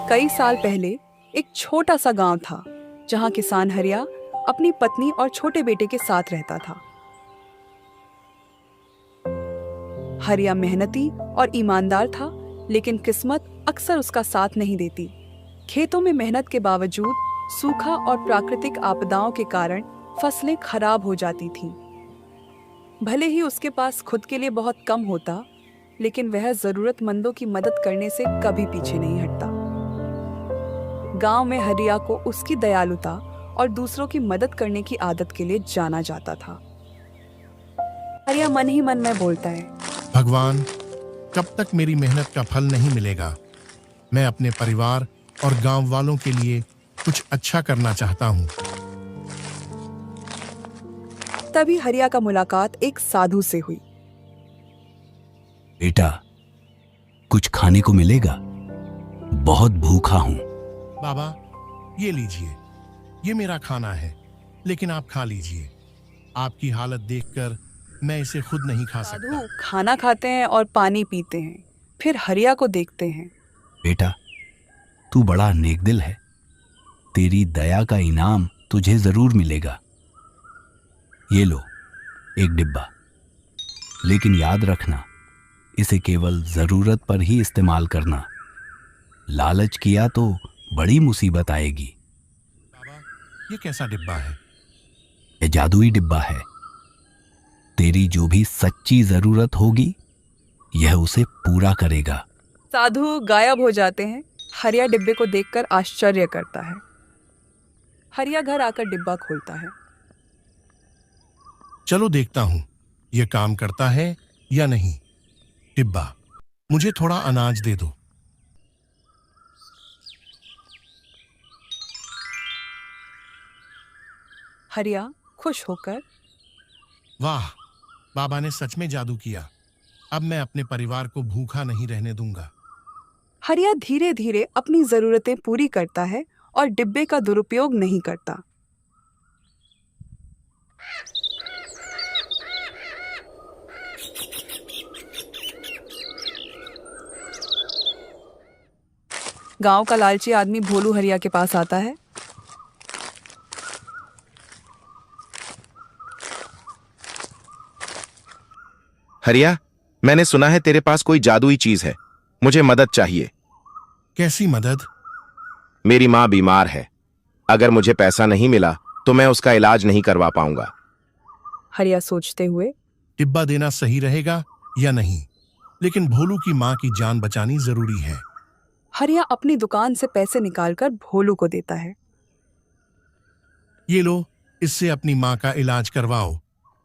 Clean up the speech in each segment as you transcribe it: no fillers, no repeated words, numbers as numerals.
कई साल पहले एक छोटा सा गांव था जहां किसान हरिया अपनी पत्नी और छोटे बेटे के साथ रहता था। हरिया मेहनती और ईमानदार था, लेकिन किस्मत अक्सर उसका साथ नहीं देती। खेतों में मेहनत के बावजूद सूखा और प्राकृतिक आपदाओं के कारण फसलें खराब हो जाती थीं। भले ही उसके पास खुद के लिए बहुत कम होता, लेकिन वह जरूरतमंदों की मदद करने से कभी पीछे नहीं हटता। गांव में हरिया को उसकी दयालुता और दूसरों की मदद करने की आदत के लिए जाना जाता था। हरिया मन ही मन में बोलता है, भगवान, कब तक मेरी मेहनत का फल नहीं मिलेगा? मैं अपने परिवार और गांव वालों के लिए कुछ अच्छा करना चाहता हूं। तभी हरिया का मुलाकात एक साधु से हुई। बेटा, कुछ खाने को मिलेगा? बहुत भूखा हूं। बाबा, ये लीजिए, ये मेरा खाना है, लेकिन आप खा लीजिए। आपकी हालत देखकर मैं इसे खुद नहीं खा सकता। साधु खाना खाते हैं और पानी पीते हैं, फिर हरिया को देखते हैं। बेटा, तू बड़ा नेकदिल है। तेरी दया का इनाम तुझे जरूर मिलेगा। ये लो, एक डिब्बा। लेकिन याद रखना, इसे केवल जरूरत पर ही इस्तेमाल करना। लालच किया तो बड़ी मुसीबत आएगी। बाबा, ये कैसा डिब्बा है? यह जादुई डिब्बा है। तेरी जो भी सच्ची जरूरत होगी, यह उसे पूरा करेगा। साधु गायब हो जाते हैं। हरिया डिब्बे को देखकर आश्चर्य करता है। हरिया घर आकर डिब्बा खोलता है। चलो देखता हूं, यह काम करता है या नहीं। डिब्बा, मुझे थोड़ा अनाज दे दो। हरिया खुश होकर, वाह, बाबा ने सच में जादू किया। अब मैं अपने परिवार को भूखा नहीं रहने दूंगा। हरिया धीरे धीरे अपनी जरूरतें पूरी करता है और डिब्बे का दुरुपयोग नहीं करता। गांव का लालची आदमी भोलू हरिया के पास आता है। हरिया, मैंने सुना है तेरे पास कोई जादुई चीज है। मुझे मदद चाहिए। कैसी मदद? मेरी माँ बीमार है। अगर मुझे पैसा नहीं मिला तो मैं उसका इलाज नहीं करवा पाऊंगा। हरिया सोचते हुए, डिब्बा देना सही रहेगा या नहीं? लेकिन भोलू की माँ की जान बचानी जरूरी है। हरिया अपनी दुकान से पैसे निकालकर भोलू को देता है। ये लो, इससे अपनी माँ का इलाज करवाओ,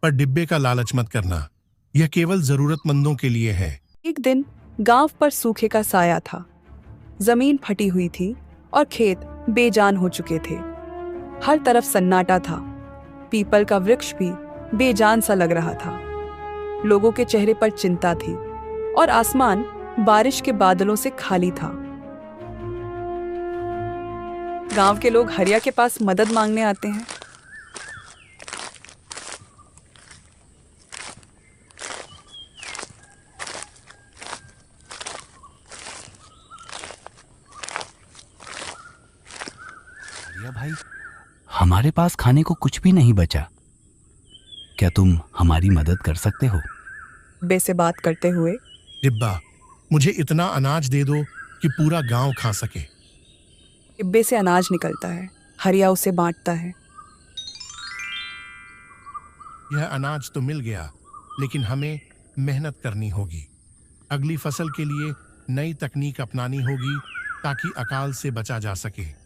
पर डिब्बे का लालच मत करना। यह केवल जरूरतमंदों के लिए है। एक दिन गांव पर सूखे का साया था। जमीन फटी हुई थी और खेत बेजान हो चुके थे। हर तरफ सन्नाटा था। पीपल का वृक्ष भी बेजान सा लग रहा था। लोगों के चेहरे पर चिंता थी और आसमान बारिश के बादलों से खाली था। गांव के लोग हरिया के पास मदद मांगने आते हैं। हरिया भाई, हमारे पास खाने को कुछ भी नहीं बचा। क्या तुम हमारी मदद कर सकते हो? डिब्बे से बात करते हुए, डिब्बा, मुझे इतना अनाज दे दो कि पूरा गांव खा सके। डिब्बे से अनाज निकलता है। हरिया उसे बांटता है। यह अनाज तो मिल गया, लेकिन हमें मेहनत करनी होगी। अगली फसल के लिए नई तकनीक अपनानी होगी ताकि अकाल से बचा जा सके।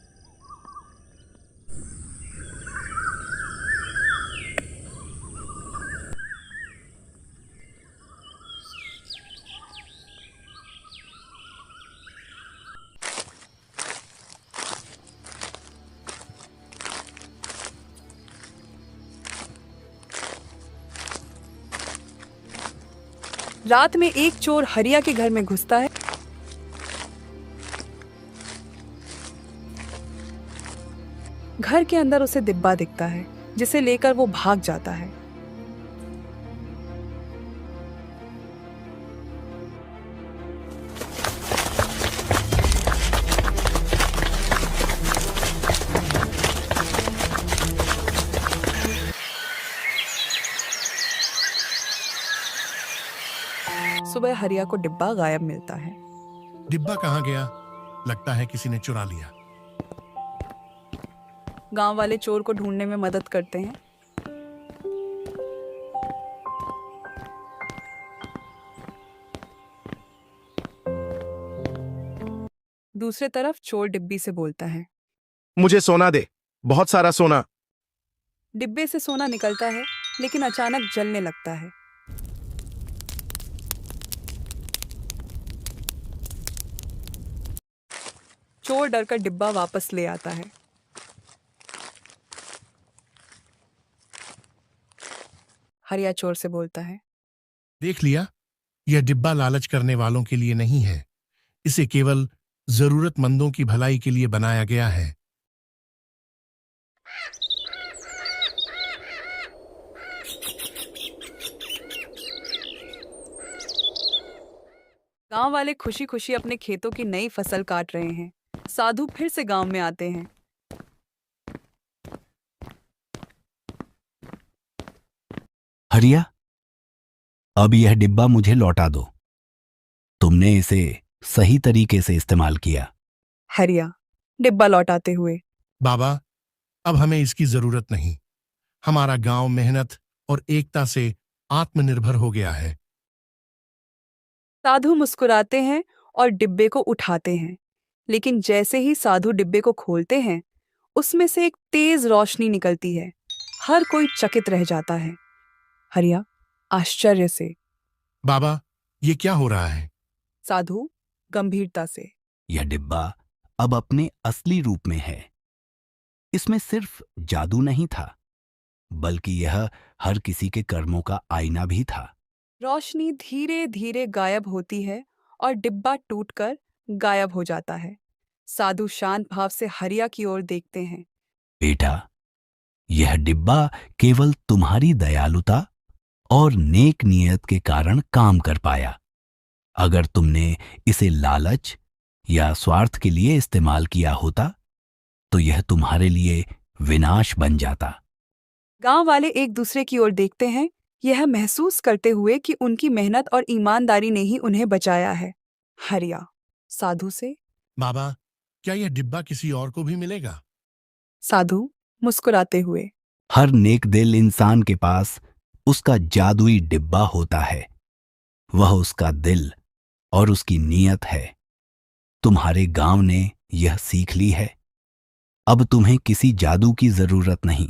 रात में एक चोर हरिया के घर में घुसता है। घर के अंदर उसे डिब्बा दिखता है, जिसे लेकर वो भाग जाता है। सुबह हरिया को डिब्बा गायब मिलता है। डिब्बा कहाँ गया? लगता है किसी ने चुरा लिया। गांव वाले चोर को ढूंढने में मदद करते हैं। दूसरे तरफ चोर डिब्बी से बोलता है। मुझे सोना दे, बहुत सारा सोना। डिब्बे से सोना निकलता है, लेकिन अचानक जलने लगता है। चोर डरकर डिब्बा वापस ले आता है। हरिया चोर से बोलता है। देख लिया, यह डिब्बा लालच करने वालों के लिए नहीं है। इसे केवल जरूरतमंदों की भलाई के लिए बनाया गया है। गांव वाले खुशी खुशी अपने खेतों की नई फसल काट रहे हैं। साधु फिर से गांव में आते हैं। हरिया, अब यह डिब्बा मुझे लौटा दो। तुमने इसे सही तरीके से इस्तेमाल किया। हरिया डिब्बा लौटाते हुए। बाबा, अब हमें इसकी जरूरत नहीं। हमारा गांव मेहनत और एकता से आत्मनिर्भर हो गया है। साधु मुस्कुराते हैं और डिब्बे को उठाते हैं, लेकिन जैसे ही साधु डिब्बे को खोलते हैं, उसमें से एक तेज रोशनी निकलती है। हर कोई चकित रह जाता है। हरिया आश्चर्य से। बाबा, ये क्या हो रहा है? साधु गंभीरता से। यह डिब्बा अब अपने असली रूप में है। इसमें सिर्फ जादू नहीं था, बल्कि यह हर किसी के कर्मों का आईना भी था। रोशनी धीरे धीरे गायब होती है और डिब्बा टूटकर गायब हो जाता है। साधु शांत भाव से हरिया की ओर देखते हैं। बेटा, यह डिब्बा केवल तुम्हारी दयालुता और नेक नियत के कारण काम कर पाया। अगर तुमने इसे लालच या स्वार्थ के लिए इस्तेमाल किया होता, तो यह तुम्हारे लिए विनाश बन जाता। गांव वाले एक दूसरे की ओर देखते हैं, यह महसूस करते हुए कि उनकी मेहनत और ईमानदारी ने ही उन्हें बचाया है। हरिया साधु से। बाबा, क्या यह डिब्बा किसी और को भी मिलेगा? साधु मुस्कुराते हुए। हर नेक दिल इंसान के पास उसका जादुई डिब्बा होता है। वह उसका दिल और उसकी नीयत है। तुम्हारे गांव ने यह सीख ली है। अब तुम्हें किसी जादू की जरूरत नहीं।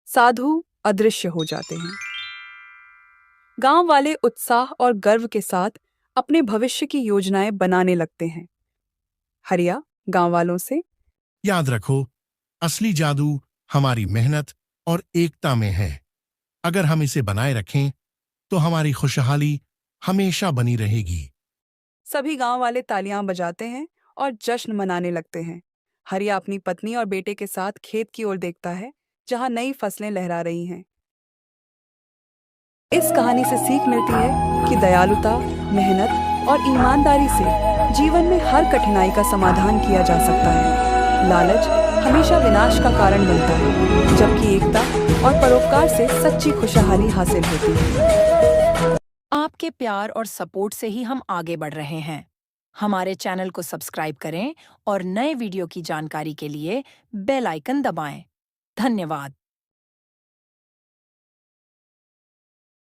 साधु अदृश्य हो जाते हैं। गांव वाले उत्साह और गर्व के साथ अपने भविष्य की योजनाएं बनाने लगते हैं। हरिया गांव वालों से। याद रखो, असली जादू हमारी मेहनत और एकता में है। अगर हम इसे बनाए रखें, तो हमारी खुशहाली हमेशा बनी रहेगी। सभी गांव वाले तालियां बजाते हैं और जश्न मनाने लगते हैं। हरिया अपनी पत्नी और बेटे के साथ खेत की ओर देखता है, जहां नई फसलें लहरा रही हैं। इस कहानी से सीख मिलती है कि दयालुता, मेहनत और ईमानदारी से जीवन में हर कठिनाई का समाधान किया जा सकता है। लालच हमेशा विनाश का कारण बनता है, जबकि एकता और परोपकार से सच्ची खुशहाली हासिल होती है। आपके प्यार और सपोर्ट से ही हम आगे बढ़ रहे हैं। हमारे चैनल को सब्सक्राइब करें और नए वीडियो की जानकारी के लिए बेल आइकन दबाएं। धन्यवाद।